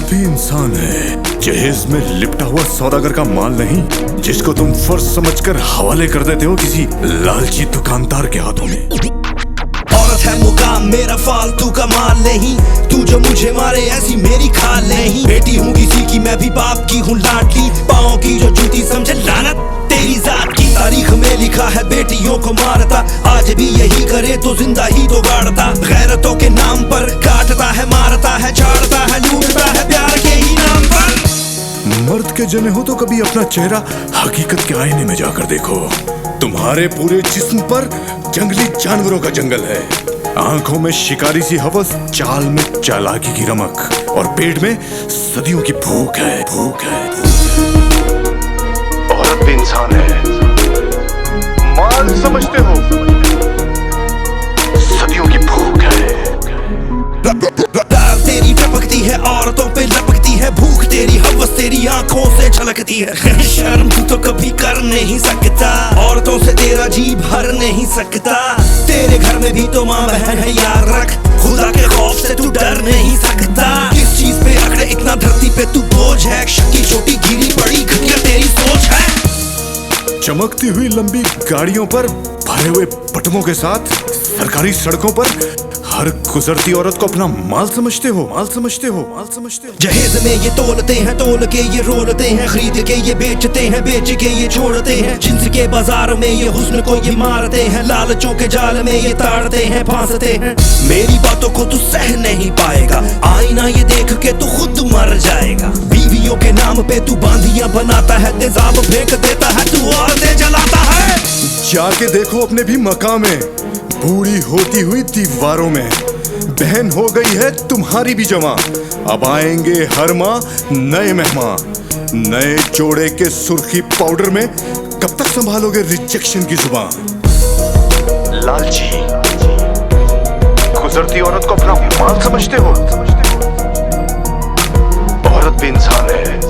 भी इंसान है, जहेज में लिपटा हुआ सौदागर का माल नहीं, जिसको तुम फर्ज समझकर हवाले कर देते हो किसी लालची दुकानदार के हाथों में। औरत है मुकाम मेरा फालतू का माल नहीं, तू जो मुझे मारे ऐसी मेरी खाल नहीं। बेटी हूँ किसी की मैं भी बाप की हूँ लाडली, पाँव की जो जूती समझे लानत तेरी जात की। तारीख में लिखा है बेटियों को मारता, आज भी यही करे तो जिंदा ही तो गाड़ता। गैरतों के नाम पर काटता है, मारता है, झाड़ता है, लूटता है प्यार के ही नाम पर। मर्द के जने हो तो कभी अपना चेहरा हकीकत के आईने में जाकर देखो। तुम्हारे पूरे जिस्म पर जंगली जानवरों का जंगल है, आंखों में शिकारी सी हवस, चाल में चालाकी की रमक और पेट में सदियों की भूख है, भूख है। औरत भी इंसान है, माल समझते हो, सदियों की भूख है। तेरी टपकती है औरतों पे लपकती है भूख, तेरी हवस तेरी आंखों से झलकती है। शर्म तू तो कभी कर नहीं सकता, औरतों से तेरा जी भर नहीं सकता। तेरे घर में भी तो माँ बहन है याद रख, खुदा के खौफ से तू डर नहीं सकता। किस चीज पे अकड़े इतना धरती पे तू बोझ है, शक्की छोटी गिरी पड़ी घटिया तेरी सोच है। चमकती हुई लंबी गाड़ियों पर भरे हुए पटमों के साथ सरकारी सड़कों पर हर गुजरती औरत को अपना माल समझते हो, माल समझते हो, माल समझते हो। जहेज में ये तोलते हैं, तोल के ये रोलते हैं, खरीद के ये बेचते हैं, बेच के ये छोड़ते हैं। जिन्स के बाजार में ये हुस्न को ये मारते हैं, लालचों के जाल में ये ताड़ते हैं, फांसते हैं। मेरी बातों को तू सह नहीं पाएगा, आईना ये देख के तू खुद मर जाएगा। बीवियों के नाम पे तू बांधियां बनाता है, तेजाब फेंक देता है, तू औरतें जलाता है। जाके देखो अपने भी मकाम में, बूढ़ी होती हुई दीवारों में बहन हो गई है तुम्हारी भी जमा। अब आएंगे हर माह नए मेहमान, नए जोड़े के सुर्खी पाउडर में कब तक संभालोगे रिजेक्शन की जुबान। लालची गुजरती औरत को अपना माल समझते हो, औरत भी इंसान है।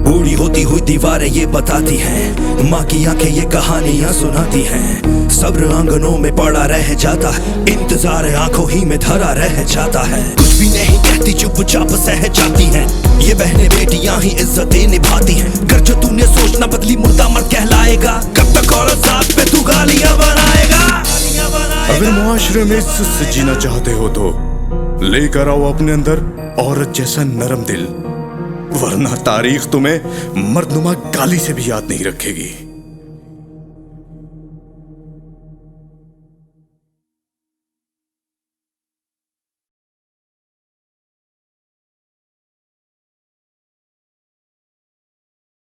बूढ़ी होती हुई दीवारें ये बताती हैं, माँ की आंखें ये कहानियां सुनाती हैं। सब्र आंगनों में पड़ा रह जाता है, इंतजार आंखों ही में धरा रह जाता है। कुछ भी नहीं कहती चुपचाप सह जाती हैं, ये बहनें बेटियां ही इज्जतें निभाती हैं। कर जो तूने सोचना बदली मुर्दा मर्द कहलाएगा, कब तक औरत जात पे तू गालियां बनाएगा। अगर मुआशरे में इज्जत से जीना चाहते हो तो लेकर आओ अपने अंदर औरत जैसा नरम दिल, वरना तारीख तुम्हें मर्दनुमा गाली से भी याद नहीं रखेगी।